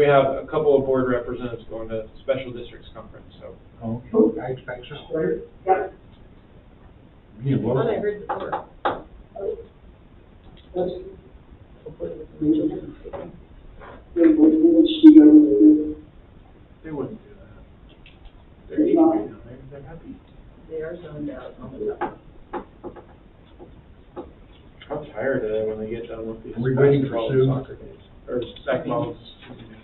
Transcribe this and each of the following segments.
we have a couple of board representatives going to special districts conference, so. Oh, okay. I expect so. Yep. Yeah, I well, thought I heard the door. They wouldn't do that. They're eating right now, they're happy. They are zoned out on the top. How tired are they when they get done with these? Are we waiting for basketball Sue? and soccer games? Or basketball?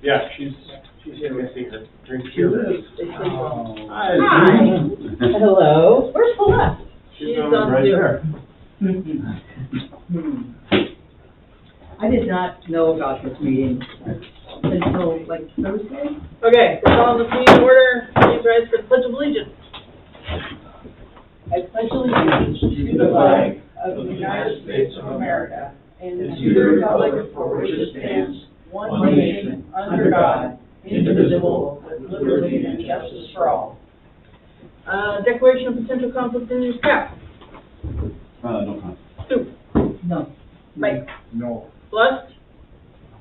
Yeah, she's here, we see her. Here it is. They sleep well. Hi. Hello. Where's Celeste? She's She's on on right Zoom. there. I did not know about this meeting until like Thursday. Okay, we're calling this meeting to order. Please rise for the Pledge of Allegiance. I pledge allegiance to the flag of the United States of America and to the republic for which it stands, one nation, under God, indivisible, with liberty and justice for all. Declaration of potential conflict of interest. Pat. No comment. Sue. No. Mike. no. Celeste.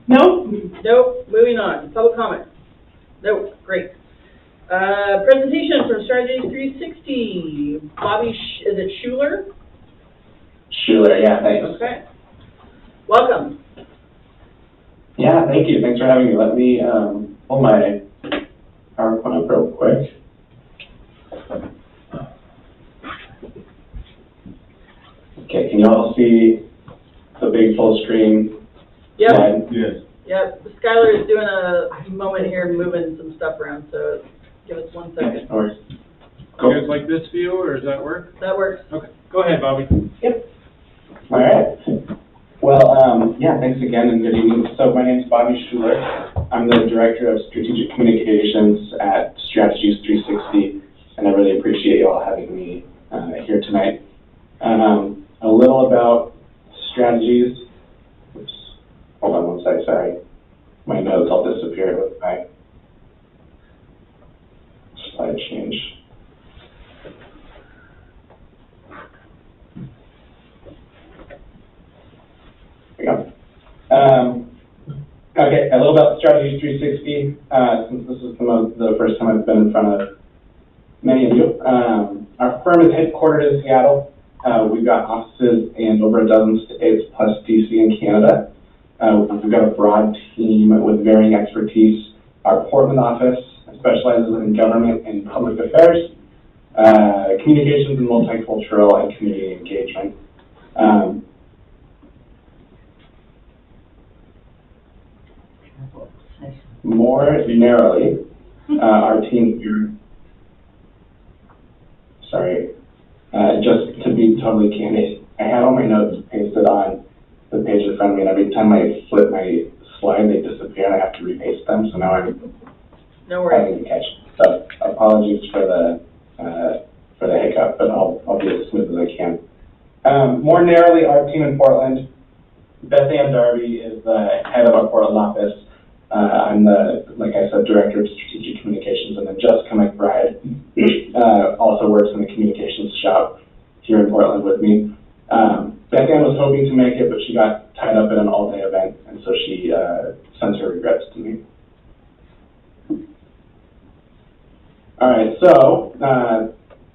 Nope. Nope. Moving on. Public comment. Nope. Great. Presentation from Strategy 360. Bobby, is it Schuler? Schuler, yeah, thanks. Okay. Welcome. Yeah, thank you. Thanks for having me. Let me pull my PowerPoint up real quick. Okay, can you all see the big full screen Yep. slide? Yes. Yep. Skylar is doing a moment here, moving some stuff around, so give us 1 second. No worries. You Cool. guys like this view, or does that work? That works. Okay, go ahead, Bobby. All right. Well, yeah, thanks again and good evening. So my name is Bobby Schuler. I'm the Director of Strategic Communications at Strategies 360, and I really appreciate you all having me here tonight. A little about Strategies. Oops. Hold on one sec, sorry. My notes all disappeared with my slide change. There we go. Okay, a little about Strategy 360, since this is the first time I've been in front of many of you. Our firm is headquartered in Seattle. We've got offices in over a dozen states, plus DC and Canada. We've got a broad team with varying expertise. Our Portland office specializes in government and public affairs, communications and multicultural and community engagement. More narrowly, our team here, sorry, just to be totally candid, I had all my notes pasted on the page in front of me, and every time I flip my slide, they disappear, and I have to repaste them, so now I'm No worries. having to catch. So apologies for the hiccup, but I'll be as smooth as I can. More narrowly, our team in Portland, Beth Ann Darby is the head of our Portland office. I'm the, like I said, Director of Strategic Communications, and then Jessica McBride also works in the communications shop here in Portland with me. Beth Ann was hoping to make it, but she got tied up in an all-day event, and so she sends her regrets to me. All right, so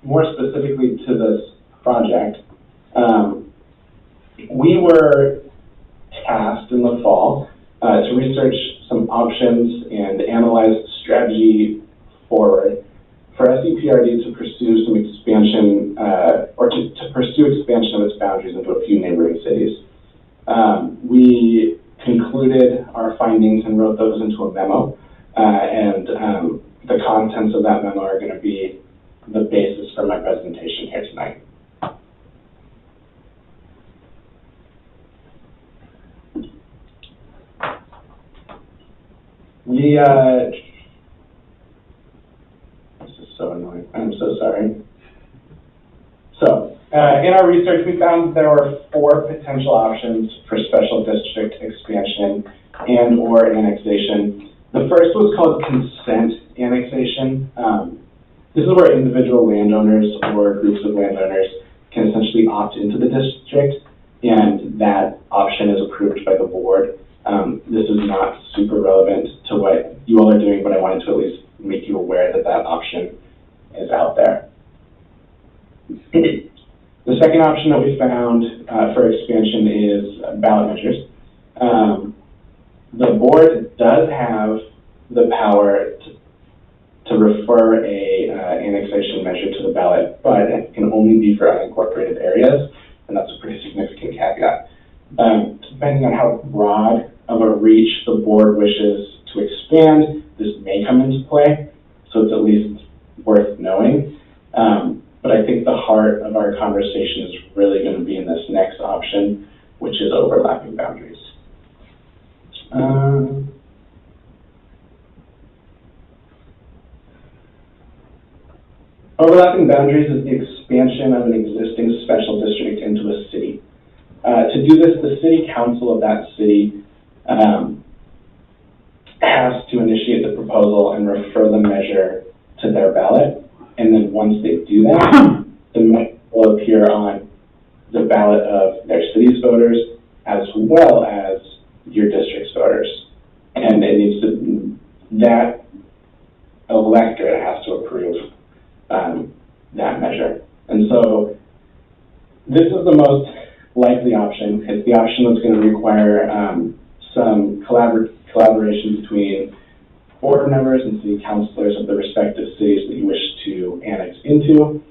more specifically to this project, we were tasked in the fall to research some options and analyze strategy forward for SEPRD to pursue some expansion, or to pursue expansion of its boundaries into a few neighboring cities. We concluded our findings and wrote those into a memo, and the contents of that memo are going to be the basis for my presentation here tonight. We, this is so annoying, I'm so sorry. So, in our research, we found there were 4 potential options for special district expansion and or annexation. The first was called consent annexation. This is where individual landowners or groups of landowners can essentially opt into the district, and that option is approved by the board. This is not super relevant to what you all are doing, but I wanted to at least make you aware that that option is out there. The second option that we found for expansion is ballot measures. The board does have the power to refer a annexation measure to the ballot, but it can only be for unincorporated areas, and that's a pretty significant caveat. Depending on how broad of a reach the board wishes to expand, this may come into play, so it's at least worth knowing. But I think the heart of our conversation is really going to be in this next option, which is overlapping boundaries. Overlapping boundaries is the expansion of an existing special district into a city. To do this, the city council of that city has to initiate the proposal and refer the measure to their ballot. And then once they do that, the measure will appear on the ballot of their city's voters as well as your district's voters. And it needs to, that electorate has to approve that measure. And so this is the most likely option. It's the option that's going to require some collaboration between board members and city councilors of the respective cities that you wish to annex into.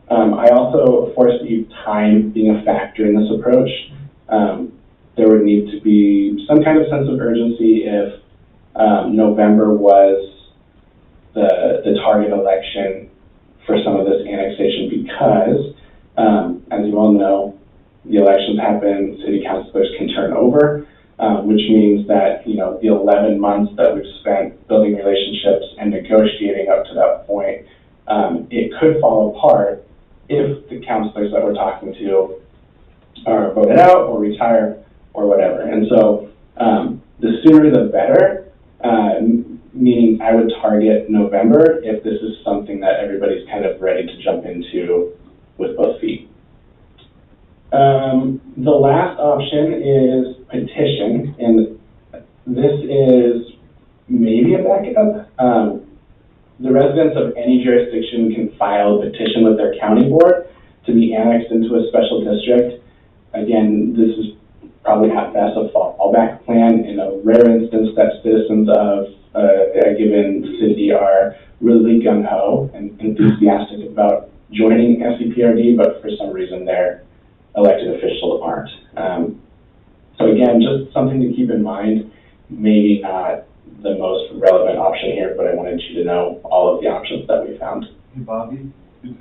I also foresee time being a factor in this approach. There would need to be some kind of sense of urgency if November was the target election for some of this annexation because, as you all know, the elections happen, city councilors can turn over, which means that, you know, the 11 months that we've spent building relationships and negotiating up to that point, it could fall apart if the councilors that we're talking to are voted out or retire or whatever. And so the sooner the better, meaning I would target November if this is something that everybody's kind of ready to jump into with both feet. The last option is petition, and this is maybe a backup. The residents of any jurisdiction can file a petition with their county board to be annexed into a special district. Again, this is probably at best a fallback plan. In a rare instance that citizens of a given city are really gung-ho and enthusiastic about joining SEPRD, but for some reason their elected officials aren't. So again, just something to keep in mind, maybe not the most relevant option here, but I wanted you to know all of the options that we found. Hey, Bobby, do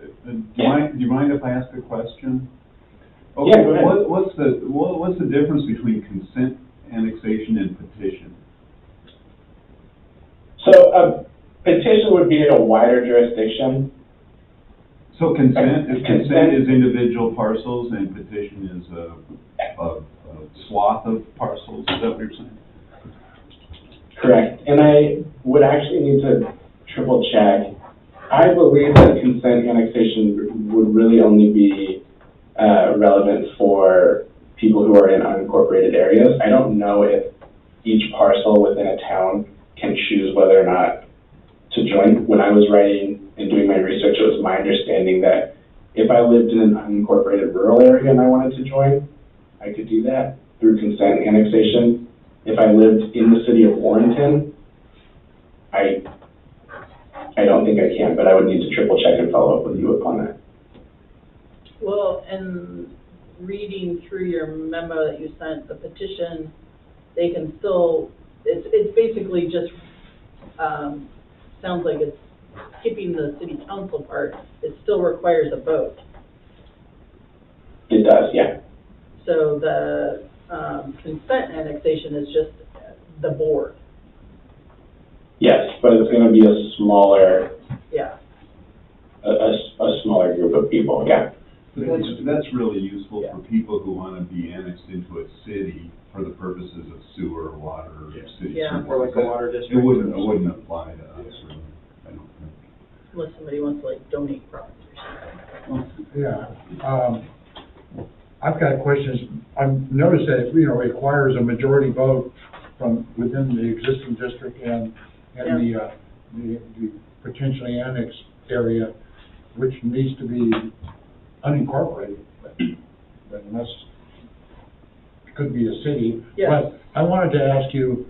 Yeah. you mind if I ask a question? Yeah, go ahead. What's the difference between consent, annexation, and petition? So a petition would be in a wider jurisdiction. So consent Consent is individual parcels, and petition is a swath of parcels. Is that what you're saying? Correct. And I would actually need to triple check. I believe that consent annexation would really only be relevant for people who are in unincorporated areas. I don't know if each parcel within a town can choose whether or not to join. When I was writing and doing my research, it was my understanding that if I lived in an unincorporated rural area and I wanted to join, I could do that through consent annexation. If I lived in the city of Warrenton, I don't think I can, but I would need to triple check and follow up with you upon that. Well, and reading through your memo that you sent, the petition, they can still, it's basically just, sounds like it's skipping the city council part. It still requires a vote. It does, yeah. So the consent annexation is just the board. Yes, but it's going to be a smaller, Yeah. a smaller group of people, yeah. That's really useful Yeah. for people who want to be annexed into a city for the purposes of sewer, water, city Yeah. services. Or like a water district. It wouldn't apply to us, really, I don't think. Unless somebody wants to like donate property or something. Yeah. I've got questions. I've noticed that, you know, it requires a majority vote from within the existing district and and the potentially annexed area, which needs to be unincorporated, but unless, it could be a city. Yes. But I wanted to ask you,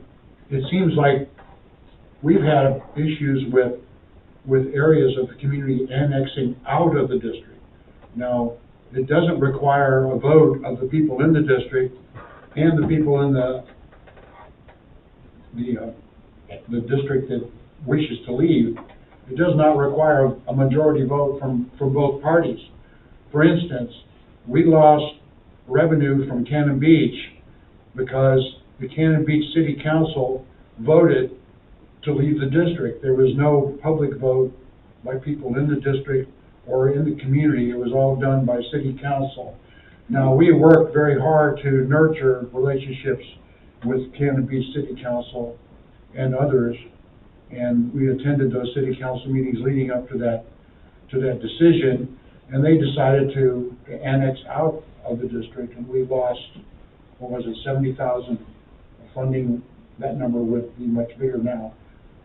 it seems like we've had issues with areas of the community annexing out of the district. Now, it doesn't require a vote of the people in the district and the people in the district that wishes to leave. It does not require a majority vote from both parties. For instance, we lost revenue from Cannon Beach because the Cannon Beach City Council voted to leave the district. There was no public vote by people in the district or in the community. It was all done by City Council. Now, we worked very hard to nurture relationships with Cannon Beach City Council and others, and we attended those City Council meetings leading up to that decision, and they decided to annex out of the district, and we lost, what was it, 70,000 funding. That number would be much bigger now.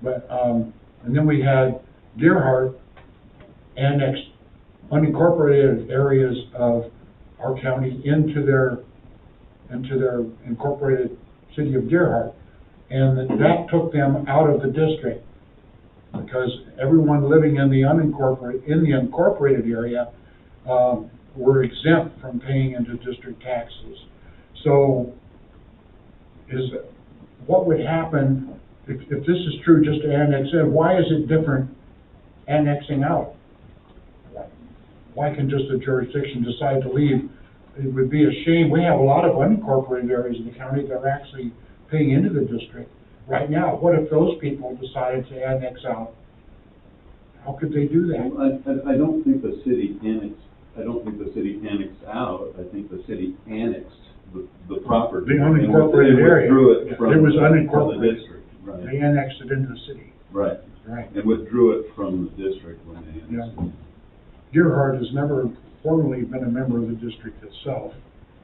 But, and then we had Deerheart annexed unincorporated areas of our county into their incorporated city of Deerheart. And that took them out of the district because everyone living in the incorporated area were exempt from paying into district taxes. So what would happen if this is true, just to annex in? Why is it different annexing out? Why can just a jurisdiction decide to leave? It would be a shame. We have a lot of unincorporated areas in the county that are actually paying into the district right now. What if those people decided to annex out? How could they do that? Well, I don't think the city annexed. I don't think the city annexed out. I think the city annexed the property. The unincorporated area. Withdrew it from It was from the unincorporated. district. Right. They annexed it into the city. Right. Right. And withdrew it from the district when they annexed it. Deerheart has never formally been a member of the district itself.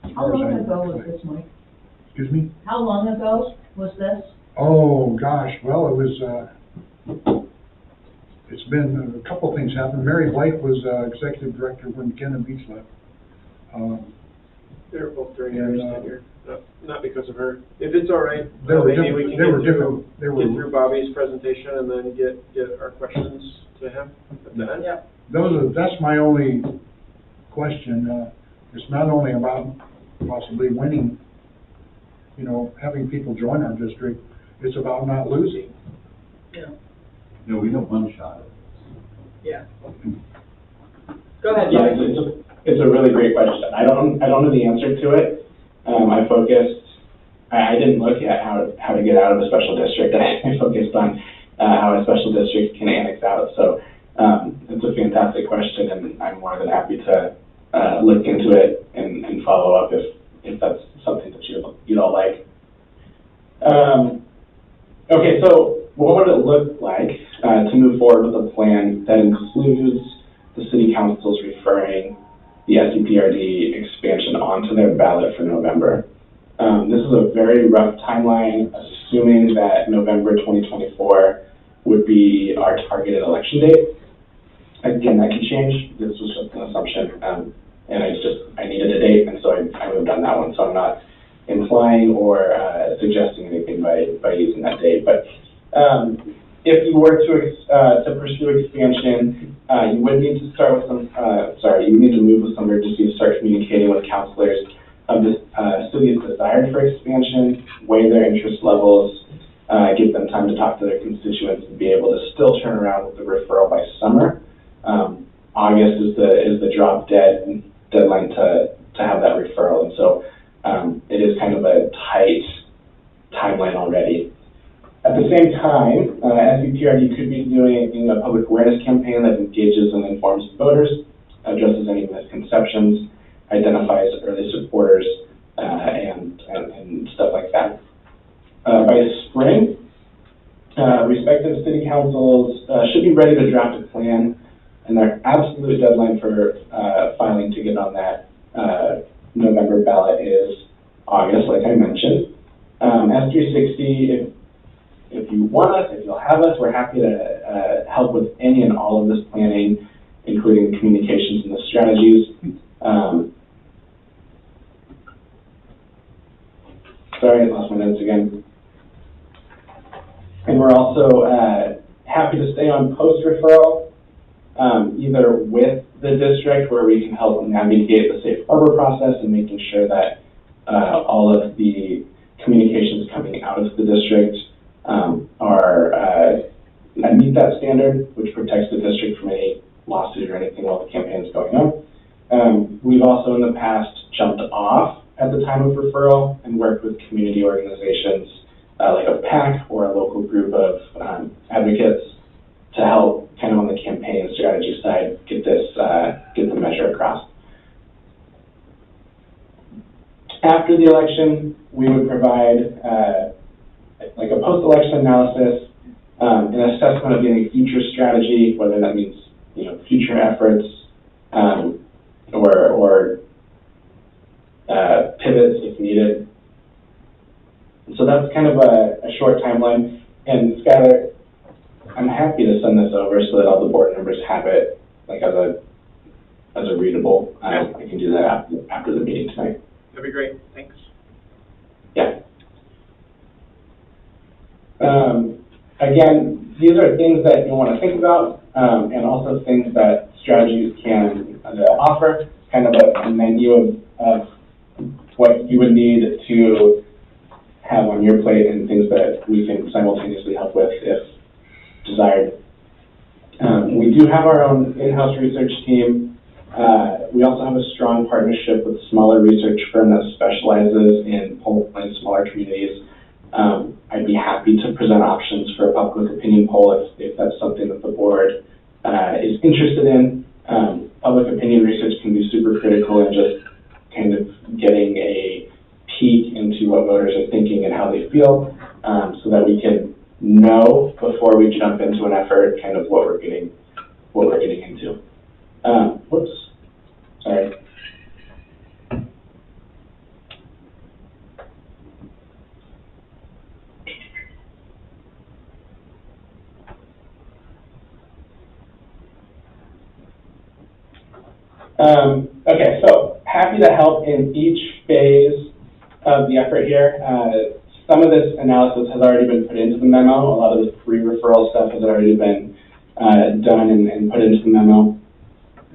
as How far as long I ago know. was this, Mike? Excuse me? How long ago was this? Oh, gosh, well, it was, it's been, a couple things happened. Mary Blake was executive director when Cannon Beach left. They were both during And, Mary's tenure, not because of her. If it's all right, They were maybe we different. can They were get different. They were- get through Bobby's presentation and then get our questions to him at the end. Yeah. That's my only question. It's not only about possibly winning, having people join our district, it's about not losing. Yeah. No, we have one shot at this. Yeah. Go ahead. Yeah, Mike. it's a really great question. I don't know the answer to it. I didn't look at how to get out of a special district. I focused on how a special district can annex out. So it's a fantastic question, and I'm more than happy to look into it and follow up if that's something that you'd all like. Okay, so what would it look like to move forward with a plan that includes the city councils referring the SEPRD expansion onto their ballot for November? This is a very rough timeline, assuming that November 2024 would be our targeted election date. Again, that could change. This was just an assumption, and I needed a date, and so I moved on that one. So I'm not implying or suggesting anything by using that date. But if you were to pursue expansion, you would need to start with you would need to move with some urgency to start communicating with councilors of the city's desire for expansion, weigh their interest levels, give them time to talk to their constituents, and be able to still turn around with the referral by summer. August is the drop deadline to have that referral, and so it is kind of a tight timeline already. At the same time, SEPRD could be doing a public awareness campaign that engages and informs voters, addresses any misconceptions, identifies early supporters, and stuff like that. By spring, respective city councils should be ready to draft a plan, and their absolute deadline for filing to get on that November ballot is August, like I mentioned. S360, if you want us, if you'll have us, we're happy to help with any and all of this planning, including communications and the strategies. Sorry, I lost my notes again. And we're also happy to stay on post-referral, either with the district where we can help navigate the safe harbor process and making sure that all of the communications coming out of the district meet that standard, which protects the district from any lawsuit or anything while the campaign is going on. We've also in the past jumped off at the time of referral and worked with community organizations like a PAC or a local group of advocates to help kind of on the campaign strategy side get the measure across. After the election, we would provide like a post-election analysis, an assessment of any future strategy, whether that means future efforts or pivots if needed. So that's kind of a short timeline. And Skylar, I'm happy to send this over so that all the board members have it like as a readable. I can do that after the meeting tonight. That'd be great. Thanks. Yeah. Again, these are things that you want to think about, and also things that strategies can offer, kind of a menu of what you would need to have on your plate and things that we can simultaneously help with if desired. We do have our own in-house research team. We also have a strong partnership with a smaller research firm that specializes in polling smaller communities. I'd be happy to present options for a public opinion poll if that's something that the board is interested in. Public opinion research can be super critical in just kind of getting a peek into what voters are thinking and how they feel, so that we can know before we jump into an effort kind of what we're getting into. Whoops, sorry. Okay, so happy to help in each phase of the effort here. Some of this analysis has already been put into the memo. A lot of the pre-referral stuff has already been done and put into the memo.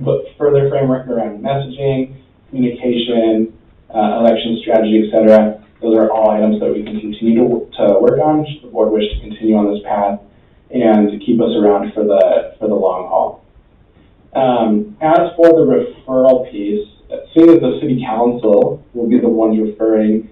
But further framework around messaging, communication, election strategy, etc. Those are all items that we can continue to work on should the board wish to continue on this path and to keep us around for the long haul. As for the referral piece, seeing as the city council will be the ones referring,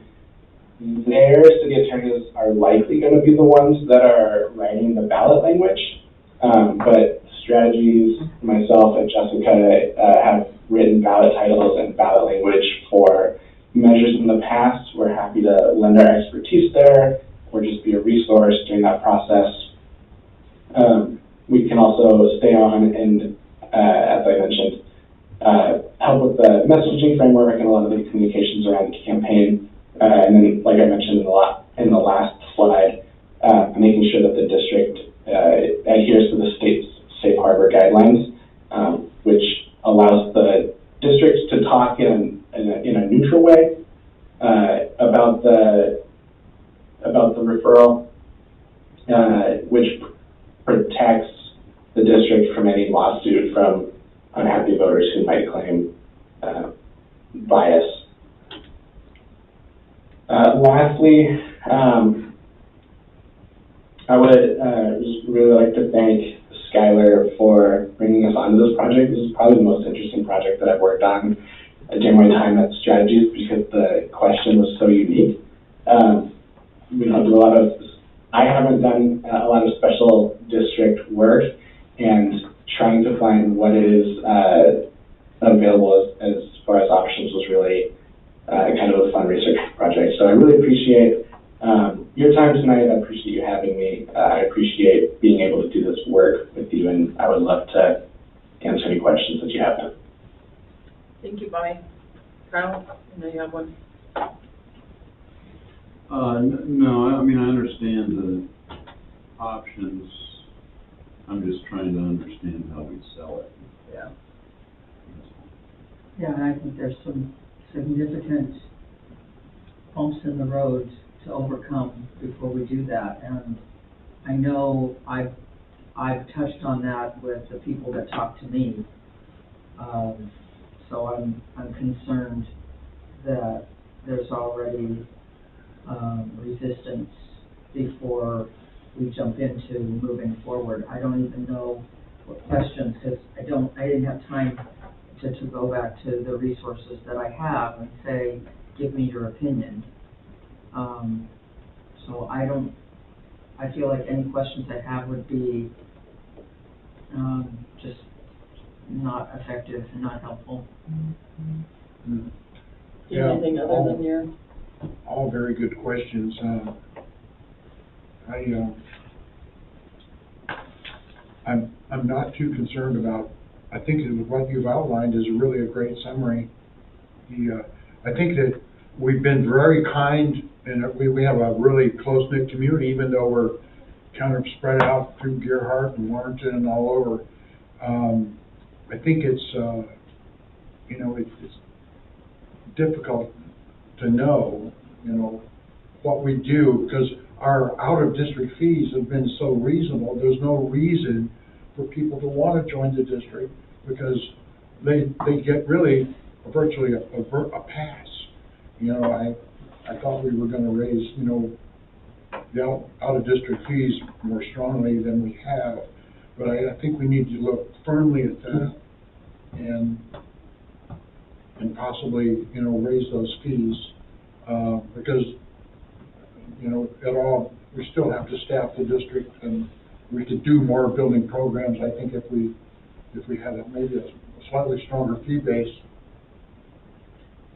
their city attorneys are likely going to be the ones that are writing the ballot language. But strategies, myself and Jessica have written ballot titles and ballot language for measures in the past. We're happy to lend our expertise there or just be a resource during that process. We can also stay on and, as I mentioned, help with the messaging framework and a lot of the communications around the campaign. And then, like I mentioned in the last slide, making sure that the district adheres to the state's safe harbor guidelines, which allows the districts to talk in a neutral way about the referral, which protects the district from any lawsuit from unhappy voters who might claim bias. Lastly, I would just really like to thank Skylar for bringing us onto this project. This is probably the most interesting project that I've worked on during my time at Strategies because the question was so unique. We don't do I haven't done a lot of special district work, and trying to find what is available as far as options was really kind of a fun research project. So I really appreciate your time tonight. I appreciate you having me. I appreciate being able to do this work with you, and I would love to answer any questions that you have now. Thank you, Bobby. Kyle, I know you have one. No, I mean, I understand options. I'm just trying to understand how we sell it. Yeah. Yeah, and I think there's some significant bumps in the road to overcome before we do that. And I know I've touched on that with the people that talk to me. So I'm concerned that there's already resistance before we jump into moving forward. I don't even know what questions, because I didn't have time to go back to the resources that I have and say, give me your opinion. So I feel like any questions I have would be just not effective and not helpful. Do you have anything other than your? All very good questions. I'm not too concerned about, I think what you've outlined is really a great summary. I think that we've been very kind, and we have a really close-knit community, even though we're kind of spread out through Gerhardt and Warrenton and all over. I think it's, it's difficult to know, what we do, because our out-of-district fees have been so reasonable. There's no reason for people to want to join the district, because they get really virtually a pass. I thought we were going to raise, the out-of-district fees more strongly than we have, but I think we need to look firmly at that and possibly, raise those fees, because, we still have to staff the district, and we could do more building programs, I think, if we had maybe a slightly stronger fee base.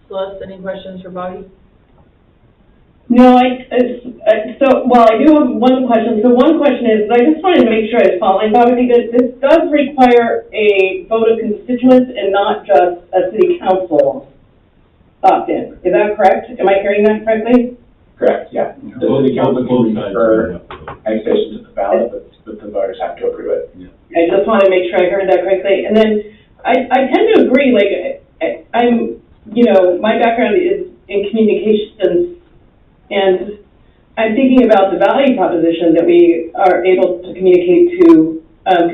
Celeste, any questions for Bobby? No, I do have one question. So one question is, I just wanted to make sure I was following Bobby, because this does require a vote of constituents and not just a city council opt-in. Is that correct? Am I hearing that correctly? Correct, yeah. The city council can refer annexation to the ballot, but the voters have to approve it. Yeah. I just want to make sure I heard that correctly. And then I tend to agree, I'm, my background is in communications, and I'm thinking about the value proposition that we are able to communicate to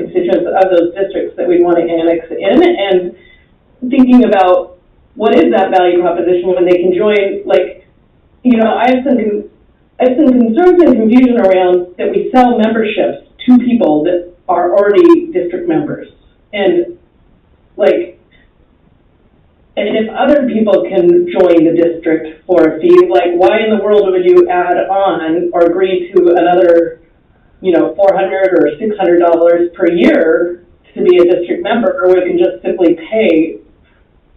constituents of those districts that we want to annex in, and thinking about what is that value proposition when they can join, I have some concerns and confusion around that we sell memberships to people that are already district members. And if other people can join the district for a fee, why in the world would you add on or agree to another, $400 or $600 per year to be a district member, or we can just simply pay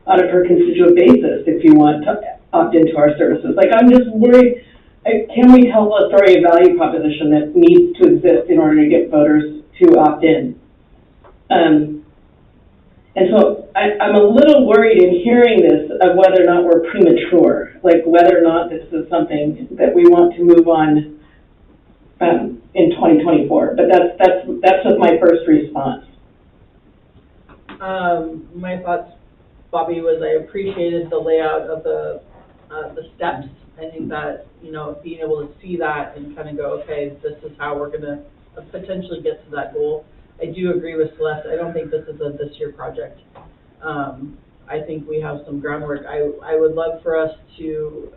on a per constituent basis if you want to opt into our services. I'm just worried, can we tell a story of value proposition that needs to exist in order to get voters to opt in? And so I'm a little worried in hearing this of whether or not we're premature, whether or not this is something that we want to move on in 2024. But that's just my first response. My thoughts, Bobby, was I appreciated the layout of the steps. I think that, being able to see that and kind of go, okay, this is how we're going to potentially get to that goal. I do agree with Celeste. I don't think this is a this year project. I think we have some groundwork. I would love for us to,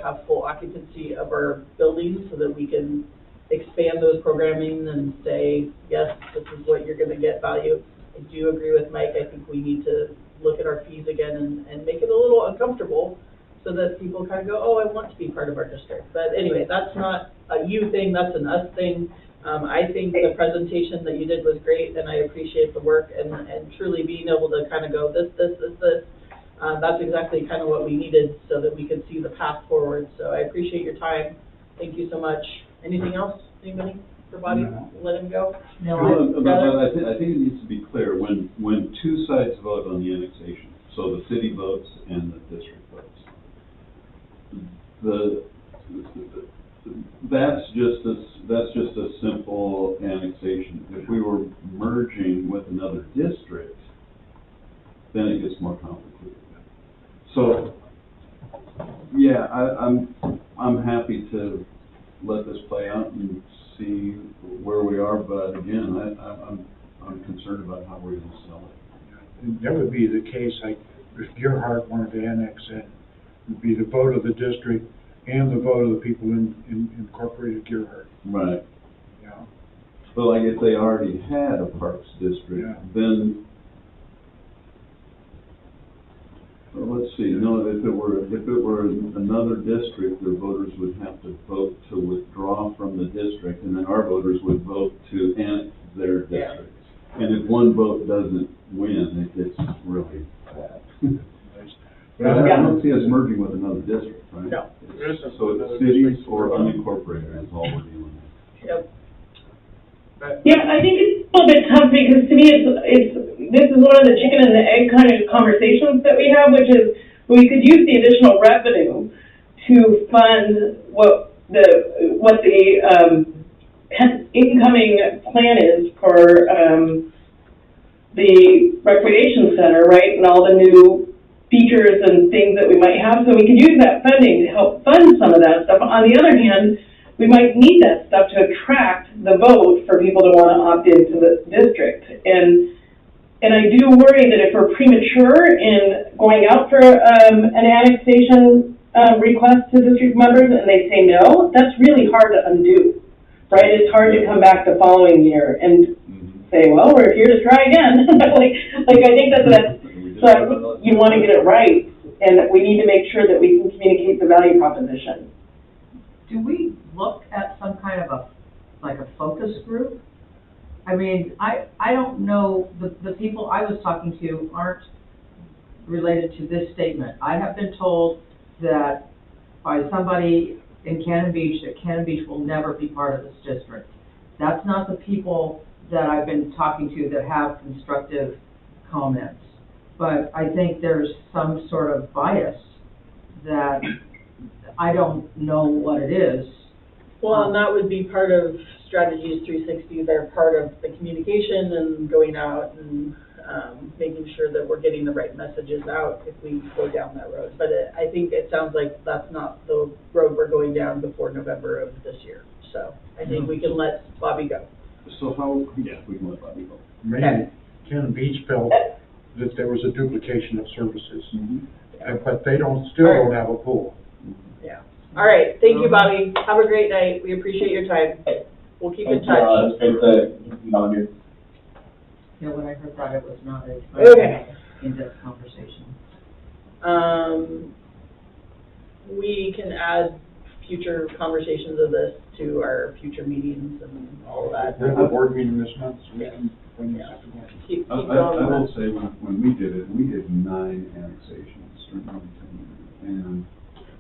have full occupancy of our buildings so that we can expand those programming and say, yes, this is what you're going to get value. I do agree with Mike. I think we need to look at our fees again and make it a little uncomfortable so that people kind of go, oh, I want to be part of our district. But anyway, that's not a you thing, that's an us thing. I think the presentation that you did was great, and I appreciate the work and truly being able to kind of go this. That's exactly kind of what we needed so that we could see the path forward. So I appreciate your time. Thank you so much. Anything else? Anybody for Bobby? No. Let him go? No, I think it needs to be clear, when two sides vote on the annexation, so the city votes and the district votes, the that's just a simple annexation. If we were merging with another district, then it gets more complicated. So, yeah, I'm happy to let this play out and see where we are, but again, I'm concerned about how we're gonna sell it. And that would be the case, like, if Gerhardt wanted to annex in, it would be the vote of the district and the vote of the people in incorporated Gerhardt, Right. you know? But like if they already had a parks district, Yeah. then, well, let's see, no, if it were another district, their voters would have to vote to withdraw from the district, and then our voters would vote to annex their Yeah. district. And if one vote doesn't win, it gets really bad. But I don't see us merging with another district, right? No. So it's cities or unincorporated is all we're dealing with. Yep. Yeah, I think it's a little bit tough because to me, this is one of the chicken and the egg kind of conversations that we have, which is we could use the additional revenue to fund what the incoming plan is for, the recreation center, right? And all the new features and things that we might have. So we could use that funding to help fund some of that stuff. On the other hand, we might need that stuff to attract the vote for people to want to opt into the district. And I do worry that if we're premature in going out for an annexation request to district members and they say no, that's really hard to undo, right? It's hard to come back the following year and say, well, we're here to try again. like I think that's so you want to get it right, and we need to make sure that we can communicate the value proposition. Do we look at some kind of a focus group? I mean, I don't know, the people I was talking to aren't related to this statement. I have been told that by somebody in Cannon Beach that Cannon Beach will never be part of this district. That's not the people that I've been talking to that have constructive comments. But I think there's some sort of bias that I don't know what it is. Well, and that would be part of Strategies 360. They're part of the communication and going out and making sure that we're getting the right messages out if we go down that road. But I think it sounds like that's not the road we're going down before November of this year. So I think we can let Bobby go. So we can let Bobby go. Maybe Cannon Beach felt that there was a duplication of services, but they still don't have a pool. Yeah. All right. Thank you, Bobby. Have a great night. We appreciate your time. We'll keep in touch. It's great to know you. Yeah, when I heard that, it was not a Okay. in-depth conversation. We can add future conversations of this to our future meetings and all of that. We have a board meeting this month, so we can bring this up again. Keep I going. will say, when we did it, we did 9 annexations during my tenure, and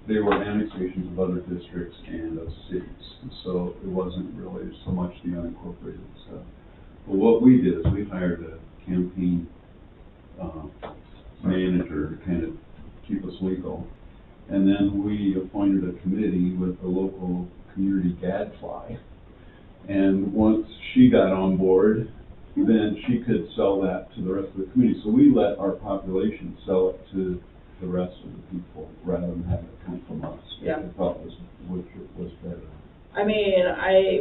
they were annexations of other districts and of cities, so it wasn't really so much the unincorporated stuff. But what we did is we hired a campaign manager to kind of keep us legal, and then we appointed a committee with the local community gadfly, and once she got on board, then she could sell that to the rest of the community. So we let our population sell it to the rest of the people rather than have it come from us. Yeah. I thought was better. I mean,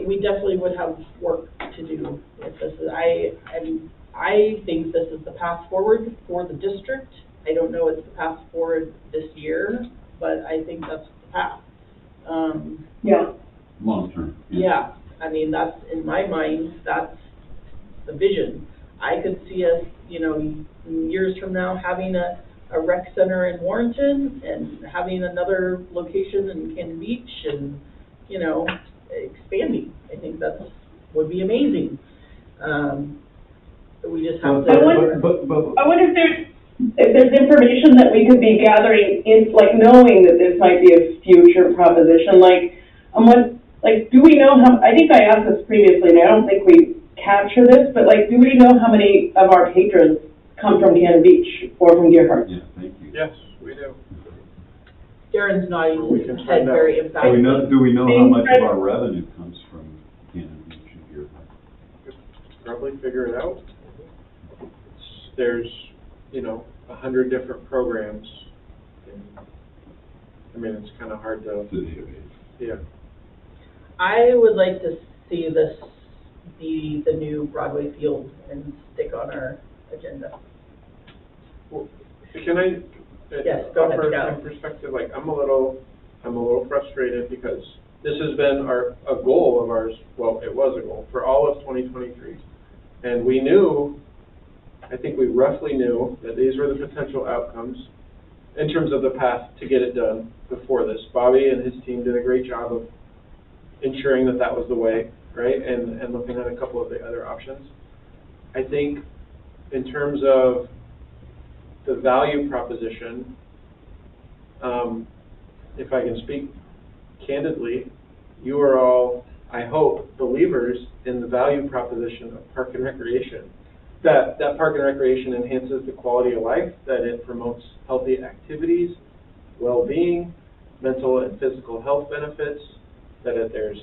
we definitely would have work to do if this is, I think this is the path forward for the district. I don't know it's the path forward this year, but I think that's the path. Yeah. Long term. Yeah, I mean, that's, in my mind, that's the vision. I could see us, years from now, having a rec center in Warrenton and having another location in Cannon Beach and, expanding. I think would be amazing. We just have to. I wonder if there's information that we could be gathering in, like knowing that this might be a future proposition. Do we know how? I think I asked this previously, and I don't think we capture this. But do we know how many of our patrons come from Cannon Beach or from Gerhardt? Yeah, thank you. Yes, we do. Darren's nodding We can his find head out. very Do we emphatically. know, do we know how much of our revenue comes from Cannon Beach and Deer Park? Probably figure it out. There's, 100 different programs. And, I mean, it's kind of hard to, To the database. yeah. I would like to see this be the new Broadway field and stick on our agenda. Well, can I? Yes, go ahead, offer Scott. some perspective? Like, I'm a little frustrated because this has been a goal of ours, well, it was a goal for all of 2023. And we knew, I think we roughly knew that these were the potential outcomes in terms of the path to get it done before this. Bobby and his team did a great job of ensuring that that was the way, right? And looking at a couple of the other options. I think in terms of the value proposition, if I can speak candidly, you are all, I hope, believers in the value proposition of park and recreation. That park and recreation enhances the quality of life, that it promotes healthy activities, well-being, mental and physical health benefits, that there's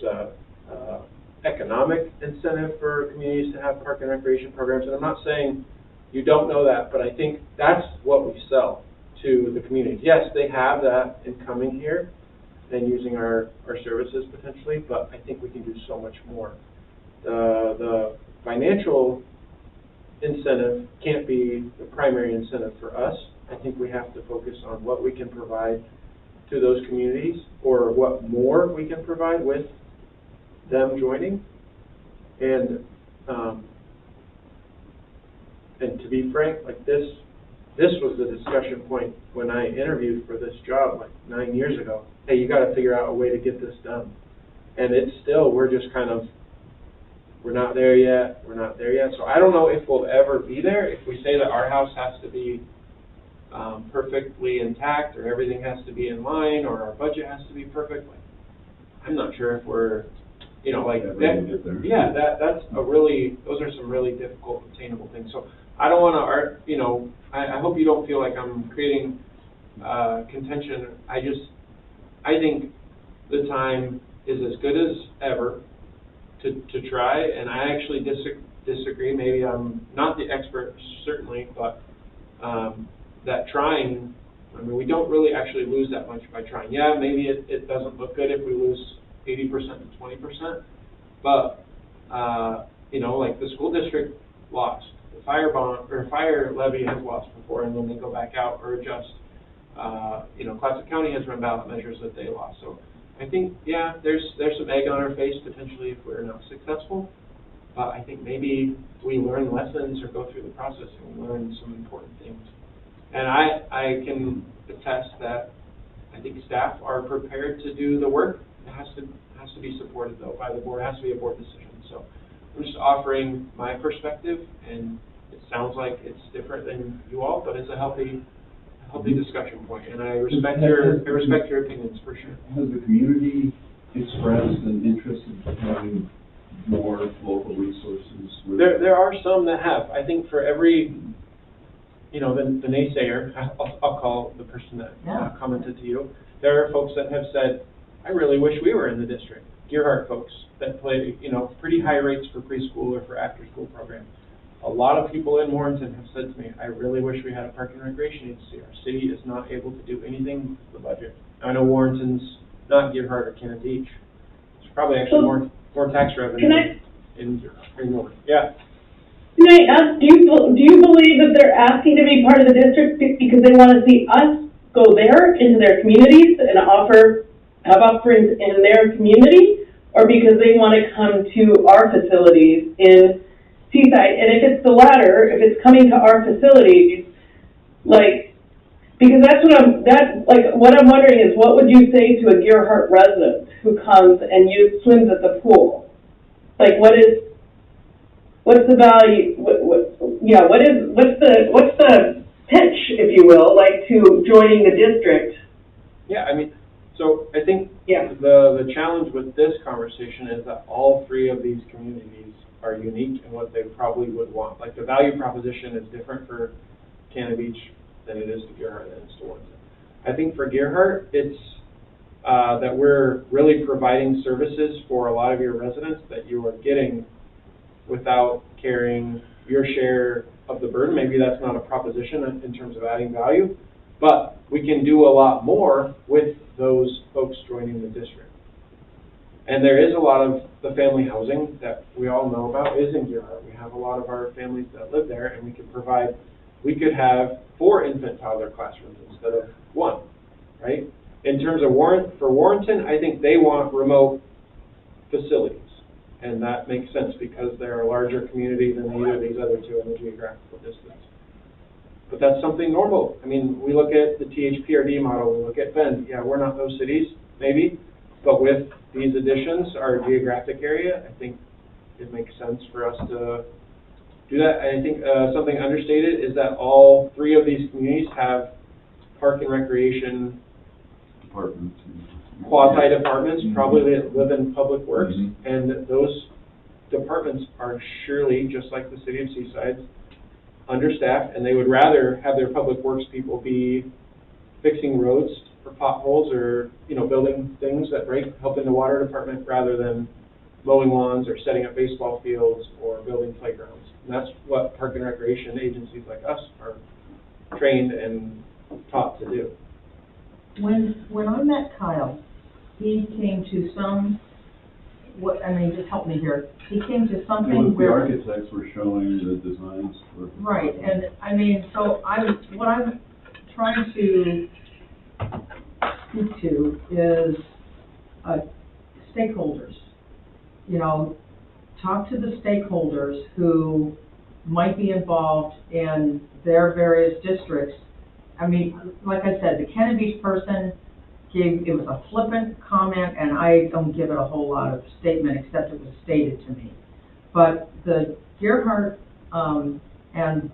economic incentive for communities to have park and recreation programs. And I'm not saying you don't know that, but I think that's what we sell to the community. Yes, they have that in coming here and using our services potentially, but I think we can do so much more. The financial incentive can't be the primary incentive for us. I think we have to focus on what we can provide to those communities, or what more we can provide with them joining. And to be frank, like this was the discussion point when I interviewed for this job like 9 years ago. Hey, you got to figure out a way to get this done. And it's still, we're just kind of, we're not there yet. So I don't know if we'll ever be there. If we say that our house has to be perfectly intact, or everything has to be in line, or our budget has to be perfect, like, I'm not sure if we're, like Yeah, that. we can get there. Yeah, that's those are some really difficult, obtainable things. So I don't want to, I hope you don't feel like I'm creating contention. I think the time is as good as ever to try, and I actually disagree. Maybe I'm not the expert, certainly, but that trying, I mean, we don't really actually lose that much by trying. Yeah, maybe it doesn't look good if we lose 80% to 20%, but like the school district lost. The fire levy has lost before, and then they go back out or adjust. Classic County has run ballot measures that they lost. So I think, yeah, there's some egg on our face potentially if we're not successful. But I think maybe we learn lessons or go through the process and we learn some important things. And I can attest that I think staff are prepared to do the work. It has to be supported though by the board. It has to be a board decision. So I'm just offering my perspective, and it sounds like it's different than you all, but it's a healthy discussion point, and I respect your opinions for sure. Has the community expressed an interest in having more local resources? There are some that have. I think for every, the naysayer, I'll call the person that commented to you, there are folks that have said, I really wish we were in the district. Gearhart folks that play, pretty high rates for preschool or for after-school programs. A lot of people in Warrenton have said to me, I really wish we had a park and recreation agency. Our city is not able to do anything with the budget. I know Warrenton's not Gearhart or Cannon Beach. There's probably actually more tax revenue in Warren. Yeah. Can I ask, do you believe that they're asking to be part of the district because they want to see us go there into their communities and have offerings in their community, or because they want to come to our facilities in Seaside? And if it's the latter, if it's coming to our facilities, because what I'm wondering is, what would you say to a Gearhart resident who comes and swims at the pool? What's the value? What's the pitch, if you will, to joining the district? Yeah, I mean, so I think Yeah. the challenge with this conversation is that all three of these communities are unique in what they probably would want. Like, the value proposition is different for Cannon Beach than it is to Gearhart, than it is to Warrenton. I think for Gerhardt, it's that we're really providing services for a lot of your residents that you are getting without carrying your share of the burden. Maybe that's not a proposition in terms of adding value, but we can do a lot more with those folks joining the district. And there is a lot of the family housing that we all know about is in Gerhardt. We have a lot of our families that live there, and we could have 4 infant toddler classrooms instead of 1, right? In terms of for Warrenton, I think they want remote facilities. And that makes sense because they're a larger community than either of these other two in the geographical distance. But that's something normal. I mean, we look at the THPRD model, we look at Bend. Yeah, we're not those cities, maybe, but with these additions, our geographic area, I think it makes sense for us to do that. I think something understated is that all 3 of these communities have park and recreation Departments. quasi-departments, probably that live in public works, and those departments are surely, just like the city of Seaside, understaffed, and they would rather have their public works people be fixing roads for potholes or, building things that break, helping the water department, rather than mowing lawns or setting up baseball fields or building playgrounds. And that's what park and recreation agencies like us are trained and taught to do. When I met Kyle, he came to just help me here. He came to something The where... architects were showing the designs for... Right, and what I'm trying to speak to is stakeholders. Talk to the stakeholders who might be involved in their various districts. I mean, like I said, the Kennedy person it was a flippant comment, and I don't give it a whole lot of statement except it was stated to me. But the Gerhardt and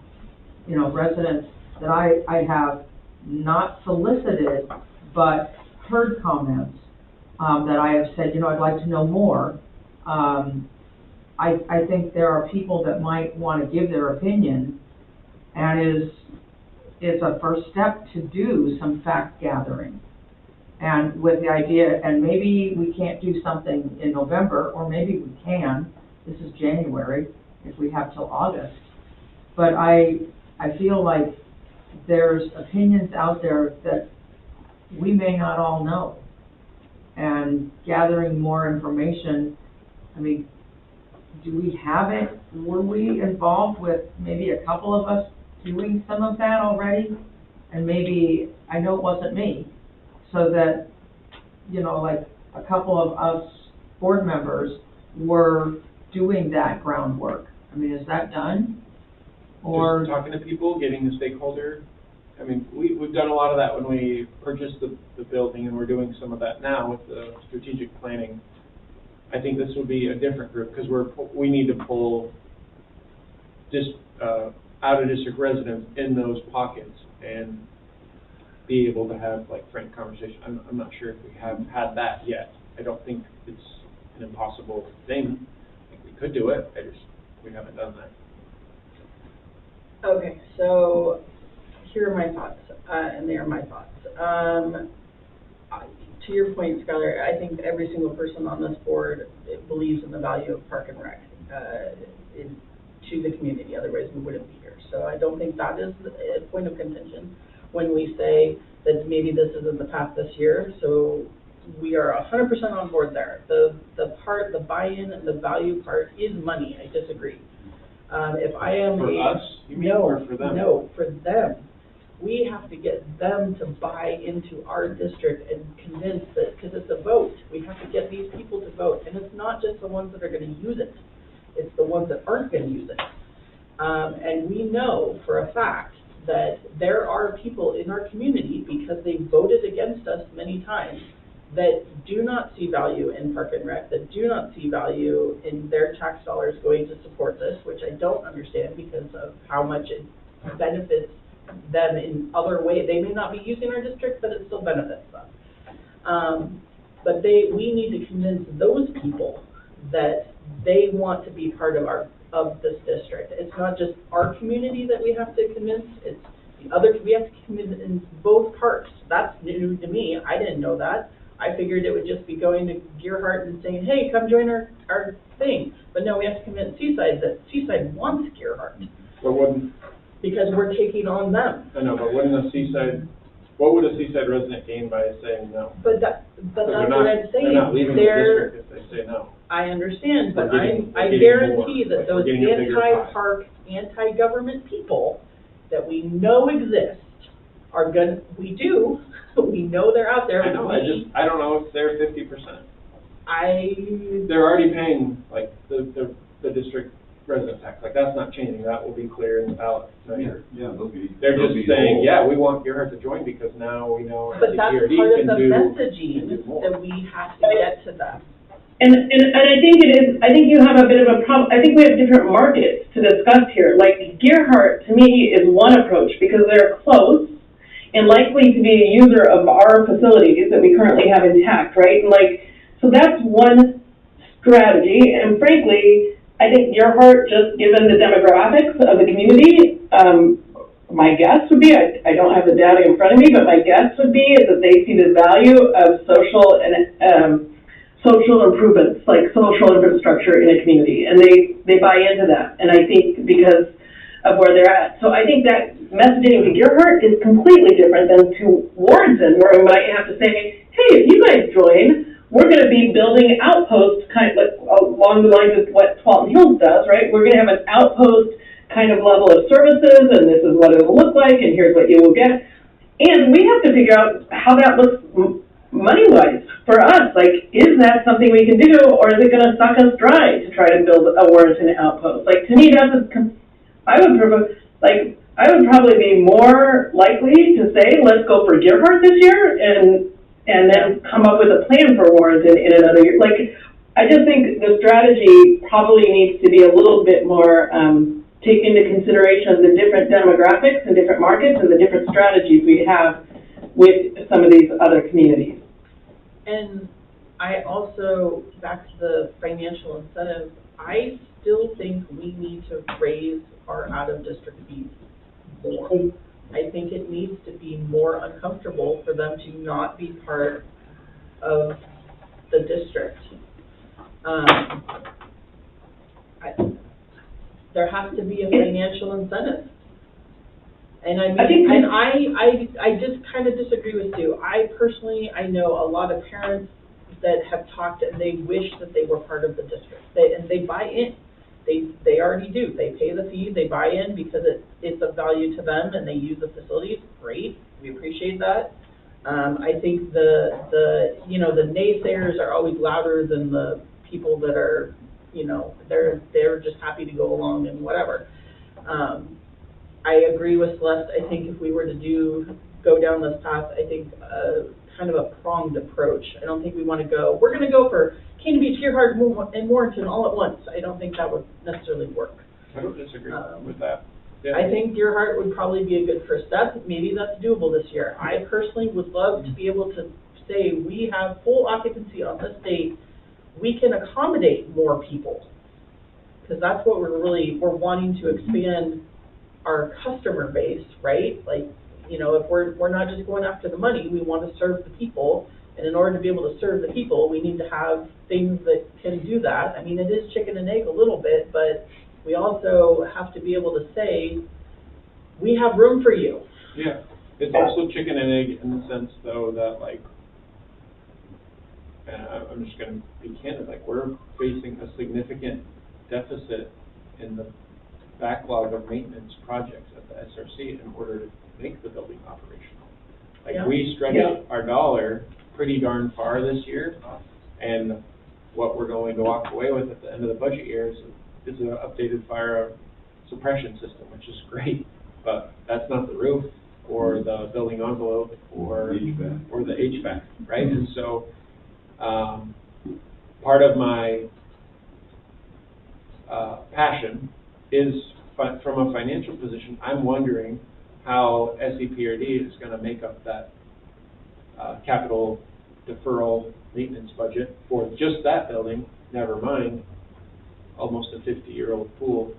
residents that I have not solicited but heard comments that I have said, I'd like to know more. I think there are people that might want to give their opinion, and is a first step to do some fact gathering. And with the idea, and maybe we can't do something in November, or maybe we can. This is January, if we have till August. But I feel like there's opinions out there that we may not all know. And gathering more information, I mean, do we have it? Were we involved with maybe a couple of us doing some of that already? And maybe, I know it wasn't me, so that, like a couple of us board members were doing that groundwork. I mean, is that done? Or just talking to people, getting the stakeholder. I mean, we've done a lot of that when we purchased the building, and we're doing some of that now with the strategic planning. I think this would be a different group, because we need to pull just out-of-district residents in those pockets and be able to have frank conversation. I'm not sure if we have had that yet. I don't think it's an impossible thing. I think we could do it. We haven't done that. Okay, so here are my thoughts, and they are my thoughts. To your point, Skylar, I think every single person on this board believes in the value of Park and Rec to the community. Otherwise, we wouldn't be here. So I don't think that is a point of contention when we say that maybe this isn't the path this year. So we are 100% on board there. The buy-in and the value part is money. I disagree. If I am for us, you mean, or for them? No, for them. We have to get them to buy into our district and convince that, because it's a vote. We have to get these people to vote, and it's not just the ones that are going to use it. It's the ones that aren't going to use it. And we know for a fact that there are people in our community, because they voted against us many times, that do not see value in Park and Rec, that do not see value in their tax dollars going to support this, which I don't understand because of how much it benefits them in other ways. They may not be using our district, but it still benefits them. But we need to convince those people that they want to be part of this district. It's not just our community that we have to convince, it's the we have to convince both parts. That's new to me. I didn't know that. I figured it would just be going to Gearhart and saying, hey, come join our thing. But no, we have to convince Seaside that Seaside wants Gearhart But wouldn't, because we're taking on them. I know, but wouldn't a Seaside, what would a Seaside resident gain by saying no? But that's They're what not- I'm saying. They're not leaving the district if they say no. I understand, but We're I getting guarantee more. that those We're getting a bigger pie. anti-park, anti-government people that we know exist are we know they're out there. I know, I don't know if they're 50%. They're already paying, like, the district resident tax, like, that's not changing, that will be clear in the ballot. Yeah, they'll be. They're they'll just be saying, whole. yeah, we want Gearhart to join because now we know But that's SEPRD part of can the do messaging more. that we have to get to them. And I think I think you have a bit of a problem, I think we have different markets to discuss here. Like Gearhart, to me, is one approach because they're close and likely to be a user of our facilities that we currently have intact, right? And like, so that's one strategy, and frankly, I think Gearhart, just given the demographics of the community, my guess would be, I don't have the data in front of me, but my guess would be is that they see the value of social improvements, like social infrastructure in a community, and they buy into that. And I think because of where they're at. So I think that messaging to Gearhart is completely different than to Warrenton, where we might have to say, hey, if you guys join, we're going to be building outposts kind of like, along the lines of what Twalton Hills does, right? We're going to have an outpost kind of level of services, and this is what it will look like, and here's what you will get. And we have to figure out how that looks money-wise for us. Like, is that something we can do, or is it going to suck us dry to try to build a Warrenton outpost? Like, to me, I would probably be more likely to say, let's go for Gearhart this year, and then come up with a plan for Warrenton in another year. Like, I just think the strategy probably needs to be a little bit more, take into consideration the different demographics and different markets and the different strategies we have with some of these other communities. And I also, back to the financial incentives, I still think we need to raise our out-of-district fees more. I think it needs to be more uncomfortable for them to not be part of the district. There has to be a financial incentive. And I just kind of disagree with Sue. I know a lot of parents that have talked and they wish that they were part of the district. And they buy in. They already do. They pay the fee, they buy in because it's of value to them and they use the facilities. Great, we appreciate that. I think the naysayers are always louder than the people that are, they're just happy to go along and whatever. I agree with Celeste. I think if we were to go down this path, I think kind of a pronged approach. I don't think we want to go, we're going to go for Cannon Beach, Gearhart, and Warrenton all at once. I don't think that would necessarily work. I don't disagree with that. Yeah. I think Gearhart would probably be a good first step. Maybe that's doable this year. I personally would love to be able to say we have full occupancy on this date. We can accommodate more people because that's what we're wanting to expand our customer base, right? Like, if we're not just going after the money, we want to serve the people. And in order to be able to serve the people, we need to have things that can do that. I mean, it is chicken and egg a little bit, but we also have to be able to say, we have room for you. Yeah, it's also chicken and egg in the sense, though, that, like, I'm just going to be candid, like, we're facing a significant deficit in the backlog of maintenance projects at the SRC in order to make the building operational. Like, Yeah. we stretched our dollar pretty darn far this year, and what we're going to walk away with at the end of the budget year is an updated fire suppression system, which is great, but that's not the roof or the building envelope or the HVAC, right? And so part of my passion is from a financial position. I'm wondering how SEPRD is going to make up that capital deferral maintenance budget for just that building, never mind almost a 50-year-old pool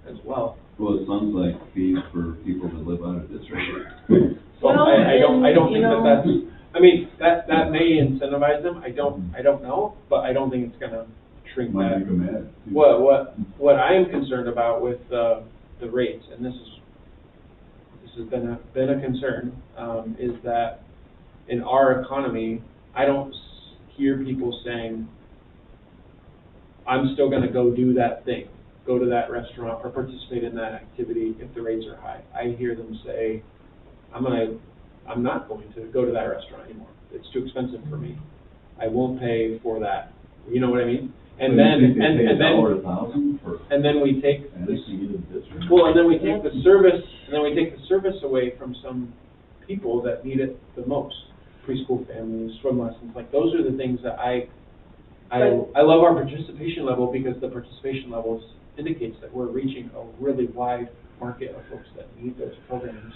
as well. Well, it sounds like fees for people that live out of district. incentivize them. I don't know, but I don't think it's gonna shrink Might that. make them mad. too. What I am concerned about with the rates, and this has been a concern, is that in our economy, I don't hear people saying, I'm still gonna go do that thing, go to that restaurant or participate in that activity if the rates are high. I hear them say, I'm not going to go to that restaurant anymore. It's too expensive for me. I won't pay for that. You know what I mean? And So then, you think they pay and then, $1,000 for and then we take anything in the district? well, and then we take the service away from some people that need it the most. Preschool families, swim lessons, like those are the things that I love our participation level, because the participation levels indicates that we're reaching a really wide market of folks that need those programs.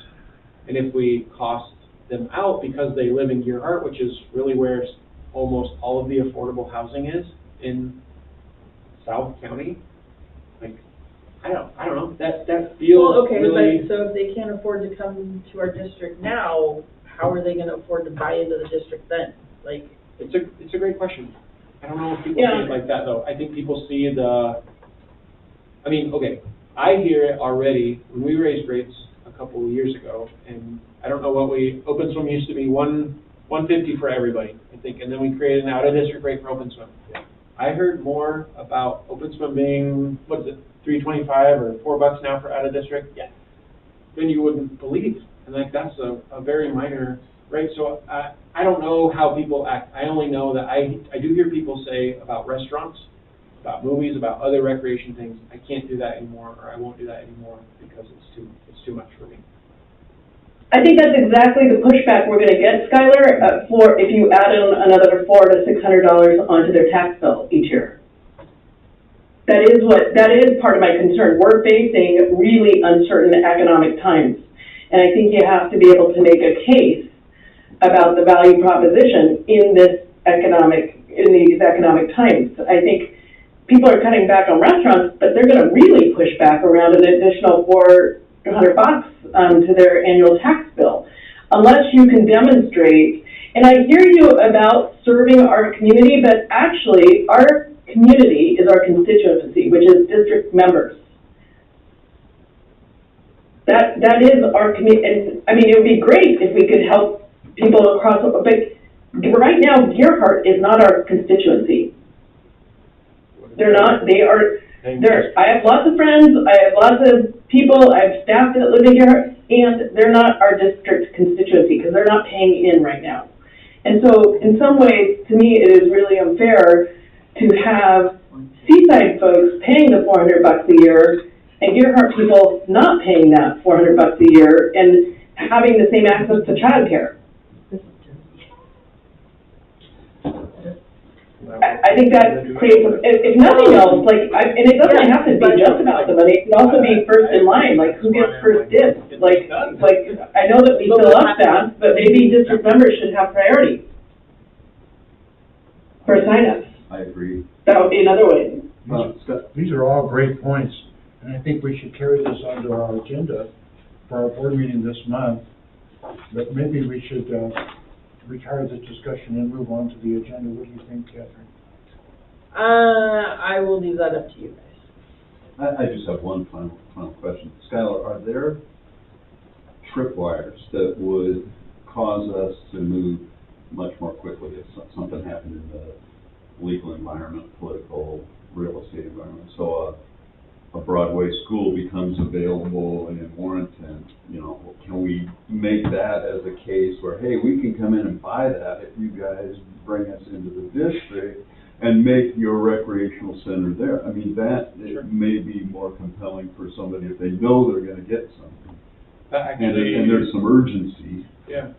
And if we cost them out because they live in Gearhart, which is really where almost all of the affordable housing is in South County, like, I don't know, that feels Well, okay, really. but so if they can't afford to come to our district now, how are they gonna afford to buy into the district then? Like, It's a great question. I don't know if people Yeah. see it like that, though. I think people see I mean, okay, I hear it already. When we raised rates a couple of years ago, and I don't know open swim used to be $150 for everybody, I think, and then we created an out-of-district rate for open swim. I heard more about open swim being, what is it, $3.25 or $4 now for out-of-district? Yeah. Then you wouldn't believe. And like, that's a very minor rate. So I don't know how people act. I only know that I do hear people say about restaurants, about movies, about other recreation things, I can't do that anymore, or I won't do that anymore because it's too much for me. I think that's exactly the pushback we're gonna get, Skylar, for if you add in another $400 to $600 onto their tax bill each year. That is part of my concern. We're facing really uncertain economic times. And I think you have to be able to make a case about the value proposition in these economic times. I think people are cutting back on restaurants, but they're gonna really push back around an additional $400 to their annual tax bill, unless you can demonstrate. And I hear you about serving our community, but actually our community is our constituency, which is district members. That is our community, and I mean, it would be great if we could help people across, but right now, Gearhart is not our constituency. They're not, I have lots of friends, I have lots of people, I have staff that live in Gearhart, and they're not our district constituency, because they're not paying in right now. And so, in some ways, to me, it is really unfair to have Seaside folks paying the $400 a year, and Gearhart people not paying that $400 a year, and having the same access to childcare. I think that creates, if nothing else, and it doesn't have to be just about the money, it can also be first in line, like who gets first dibs? Like, I know that we fill up fast, but maybe district members should have priority for signups. I agree. That would be another way. These are all great points, and I think we should carry this onto our agenda for our board meeting this month. But maybe we should retire this discussion and move on to the agenda. What do you think, Catherine? I will leave that up to you guys. I just have one final question. Skylar, are there tripwires that would cause us to move much more quickly if something happened in the legal environment, political, real estate environment? So a Broadway school becomes available in Warrenton, can we make that as a case where, hey, we can come in and buy that if you guys bring us into the district and make your recreational center there? I mean, it may be more compelling for somebody if they know they're going to get something. And there's some urgency. Yeah.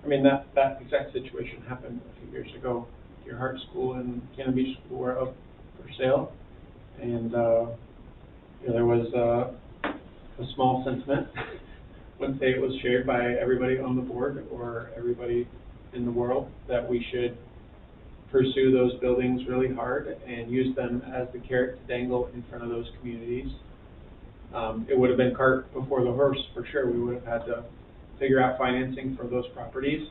I mean, that exact situation happened a few years ago. Gearhart School and Cannon Beach School were up for sale, and there was a small sentiment. Wouldn't say it was shared by everybody on the board or everybody in the world that we should pursue those buildings really hard and use them as the carrot to dangle in front of those communities. It would have been cart before the horse for sure. We would have had to figure out financing for those properties.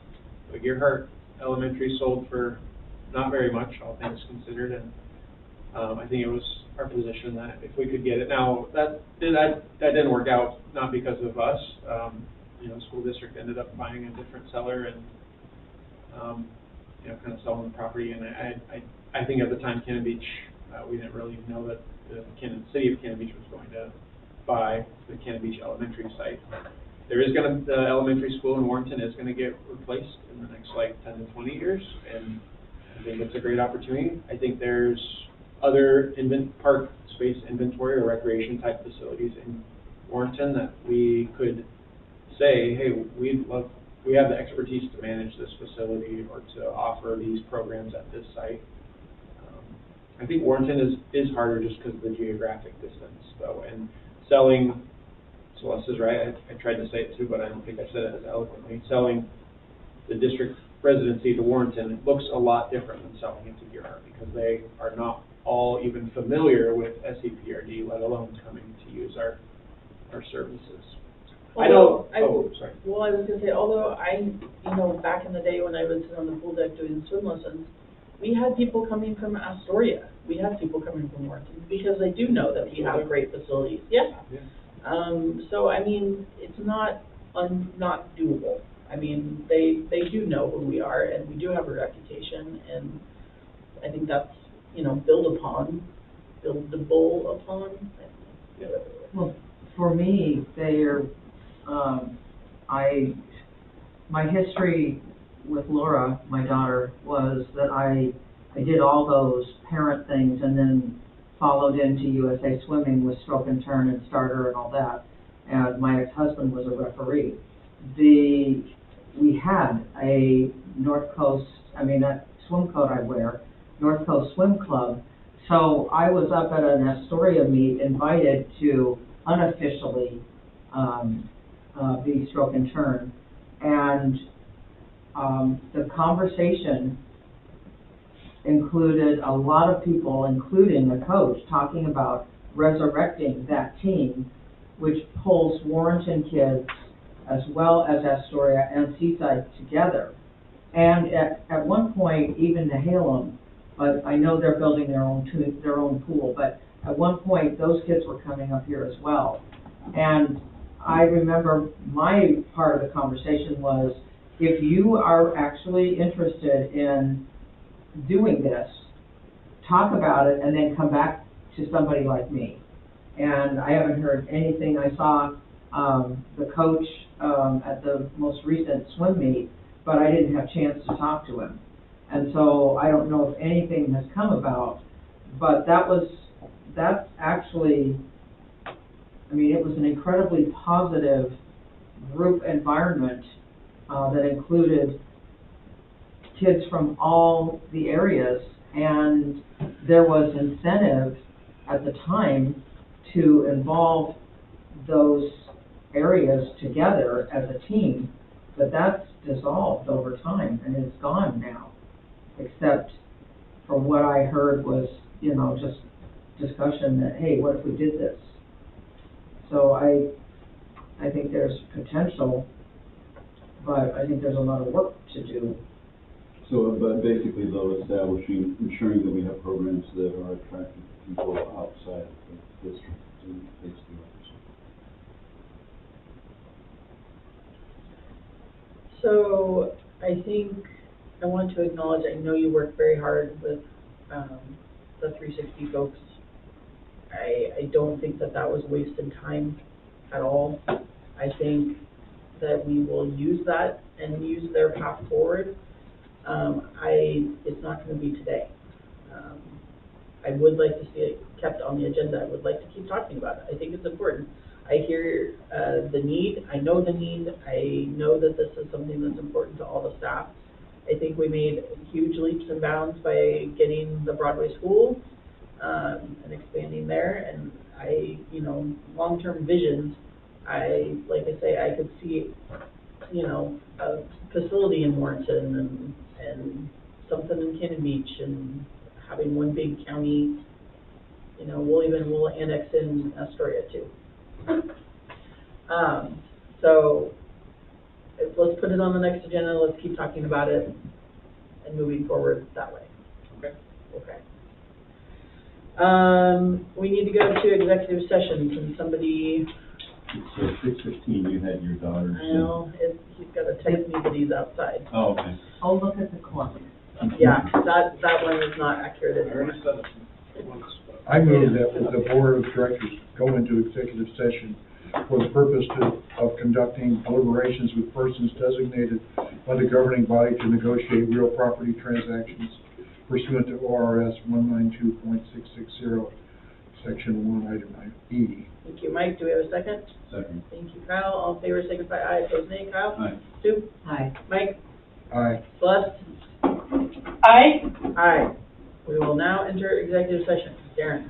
But Gearhart elementary sold for not very much, all things considered, and I think it was our position that if we could get it. Now, that didn't work out, not because of us. You know, the school district ended up buying a different seller and, you know, kind of selling the property. And I think at the time, Cannon Beach, we didn't really know that the city of Cannon Beach was going to buy the Cannon Beach Elementary site. The elementary school in Warrenton is gonna get replaced in the next like 10 to 20 years, and I think it's a great opportunity. I think there's other park space inventory or recreation type facilities in Warrenton that we could say, hey, we have the expertise to manage this facility or to offer these programs at this site. I think Warrenton is harder just because of the geographic distance, though, and selling, Celeste is right, I tried to say it too, but I don't think I said it as eloquently. Selling the district residency to Warrenton looks a lot different than selling it to Gearhart because they are not all even familiar with SEPRD, let alone coming to use our services. Although, sorry. Well, I was gonna say, although you know, back in the day when I was on the pool deck doing swim lessons, we had people coming from Astoria. We had people coming from Warrenton because they do know that we have great facilities. Yeah. So, I mean, it's not doable. I mean, they do know who we are and we do have a reputation, and I think that's, you know, buildable upon. Yeah. Well, for me, my history with Laura, my daughter, was that I did all those parent things and then followed into USA Swimming with stroke and turn and starter and all that. And my ex-husband was a referee. We had a North Coast, that swim coat I wear, North Coast Swim Club. So I was up at an Astoria meet, invited to unofficially be stroke and turn. And the conversation included a lot of people, including the coach, talking about resurrecting that team, which pulls Warrenton kids as well as Astoria and Seaside together. And at one point, even Nehalem, but I know they're building their own pool, but at one point, those kids were coming up here as well. And I remember my part of the conversation was, if you are actually interested in doing this, talk about it and then come back to somebody like me. And I haven't heard anything. I saw the coach at the most recent swim meet, but I didn't have a chance to talk to him. And so I don't know if anything has come about, but that's actually, it was an incredibly positive group environment that included kids from all the areas, and there was incentive at the time to involve those areas together as a team, but that's dissolved over time and it's gone now, except for what I heard was, just discussion that, hey, what if we did this? So I think there's potential, but I think there's a lot of work to do. So, but basically though, ensuring that we have programs that are attracting people outside of the district to basically represent. So I think I want to acknowledge, I know you work very hard with the 360 folks. I don't think that was wasted time at all. I think that we will use that and use their path forward. It's not going to be today. I would like to see it kept on the agenda. I would like to keep talking about it. I think it's important. I hear the need. I know the need. I know that this is something that's important to all the staff. I think we made huge leaps and bounds by getting the Broadway school and expanding there. And long-term visions, like I say, I could see, a facility in Warrenton and something in Cannon Beach and having one big county. We'll annex in Astoria too. So let's put it on the next agenda. Let's keep talking about it. and moving forward that way. Okay. Okay. We need to go to executive session. Can somebody, So 6:15, you had your daughter's. I know, he's got to text me that he's outside. Oh, okay. Oh, look at the clock. Yeah, that one is not accurate I anymore. already said it once, but. I move that the board of directors go into executive session for the purpose of conducting deliberations with persons designated by the governing body to negotiate real property transactions pursuant to ORS 192.660, Section 1, Item E. Thank you, Mike. Do we have a second? Second. Thank you, Kyle. All in favor, signify aye. Opposed, nay. Kyle? Aye. Sue? Hi. Mike? Aye. Celeste? Aye. Aye. We will now enter executive session. Darren?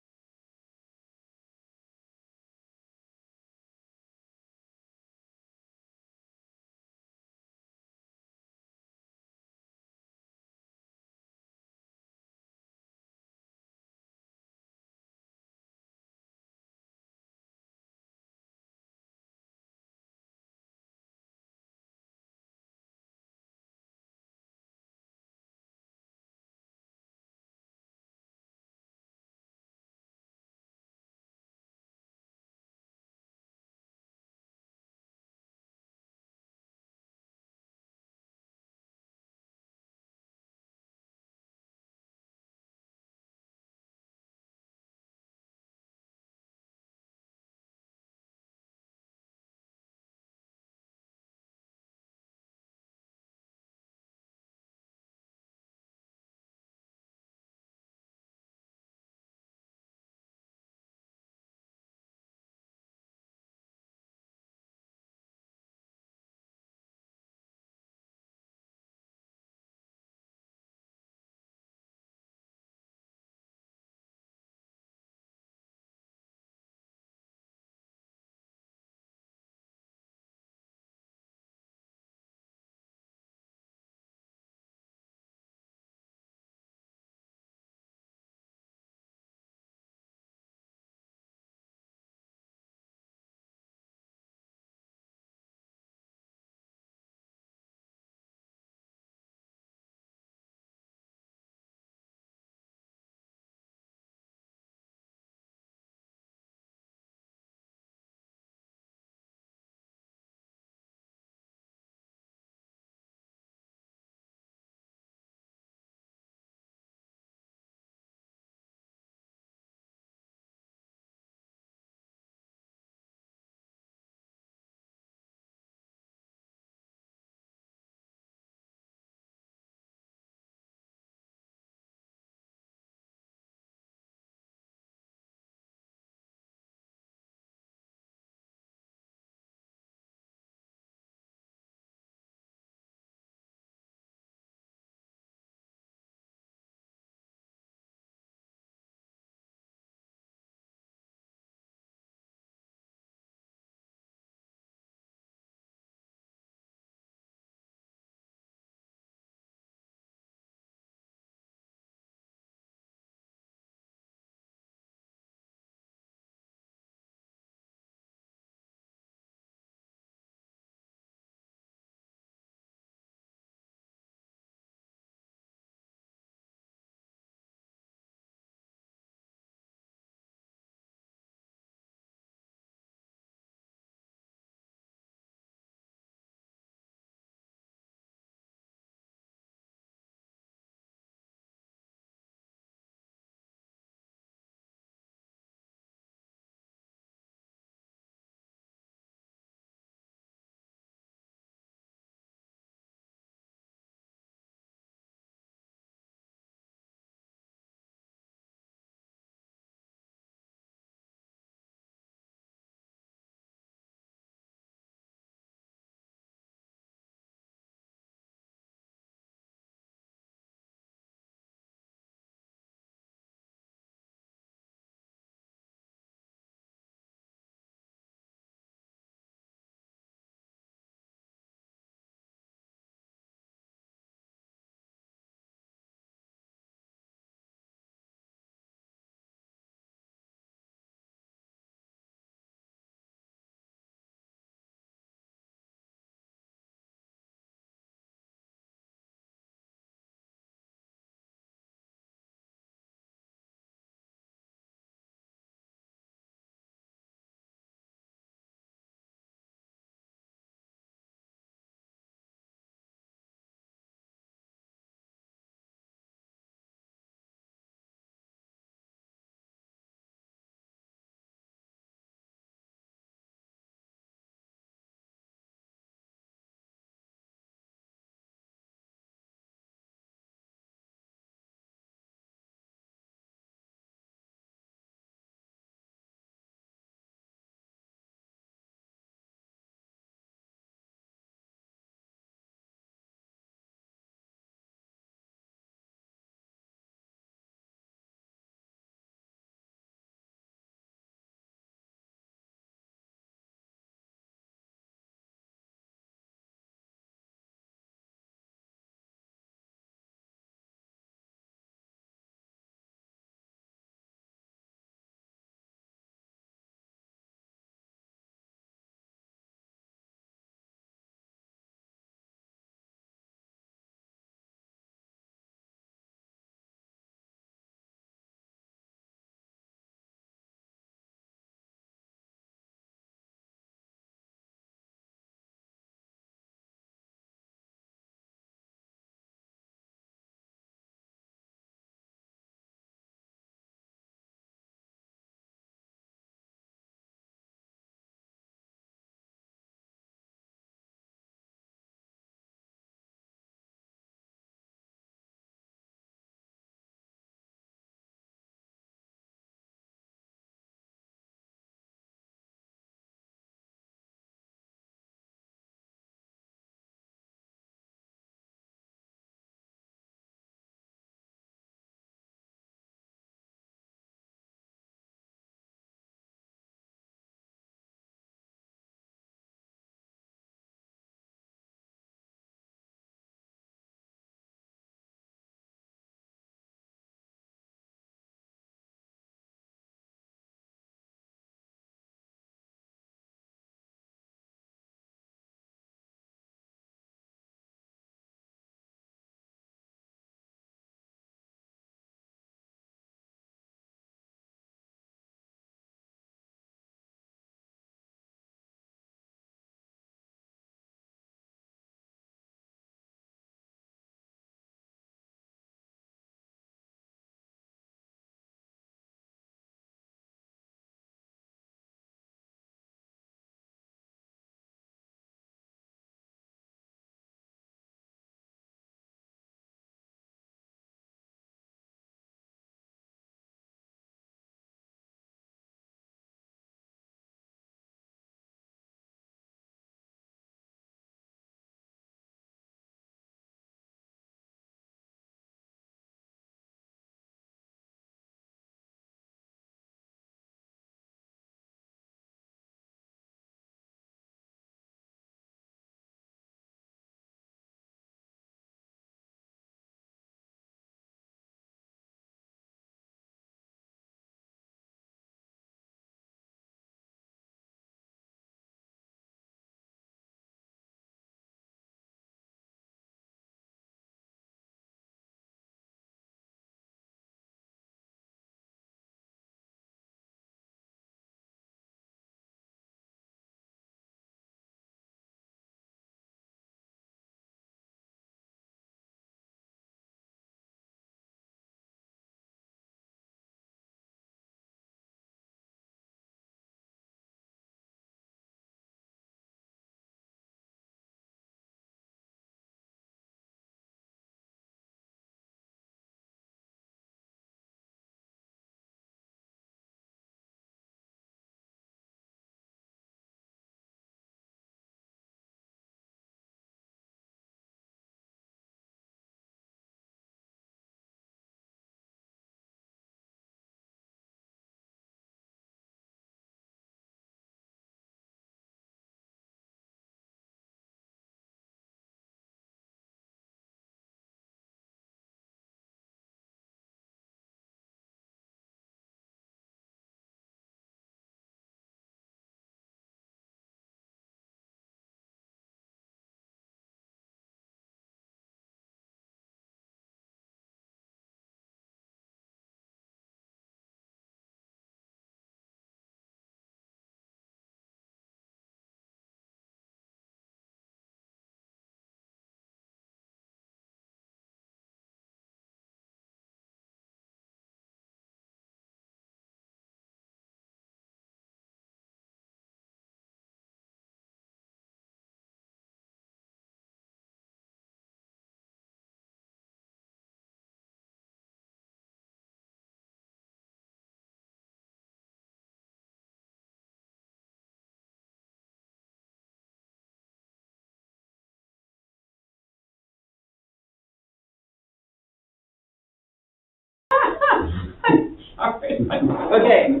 Sorry. Okay,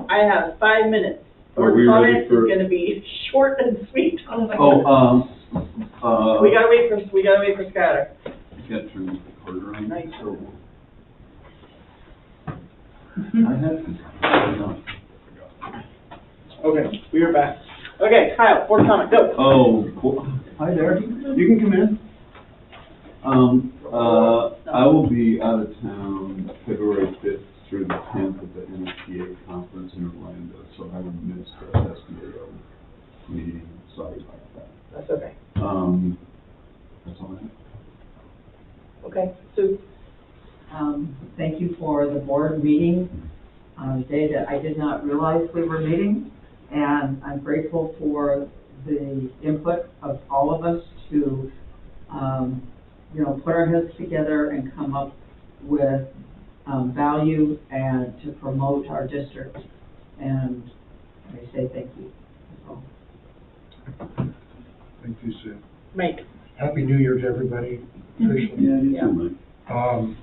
I have 5 minutes. Are Board we ready comments for- is gonna be short and sweet. Oh, We gotta wait for Skylar. I can't turn the recorder on. Nice. So. I had to. Okay, we are back. Okay, Kyle, board comment, go. Hi there. You can come in. I will be out of town February 5th through the 10th at the NSPA conference in Orlando, so I will miss the SBAO meeting. Sorry about that. That's okay. That's all I have. Okay, Sue. Thank you for the board meeting on a day that I did not realize we were meeting. And I'm grateful for the input of all of us to, put our heads together and come up with value and to promote our district. And I say thank you. That's all. Thank you, Sue. Mike. Happy New Year to everybody, officially. Yeah, you Yeah. too, Mike.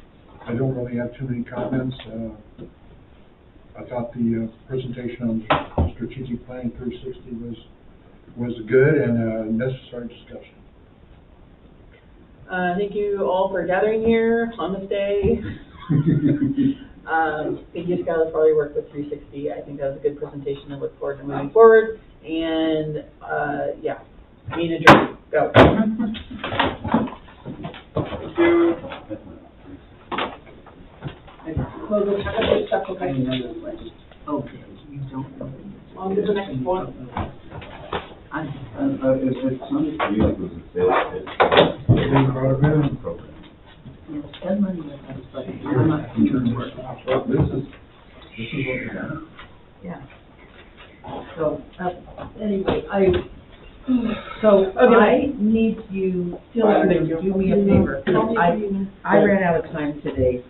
I don't really have too many comments. I thought the presentation on strategic planning 360 was good and a necessary discussion. Thank you all for gathering here on this day. Thank you, Skylar, for all your work with 360. I think that was a good presentation and look forward to moving forward. And, yeah, meeting adjourned. Go. Thank you. Close the stuff, okay? Okay, you don't know. On to the next one. It sounded to me like it was a sales pitch. Being part of it. Program. Spend money with us, but I'm not concerned with it. Well, this is what we got. Yeah. So, anyway, I need you to do me a favor. I ran out of time today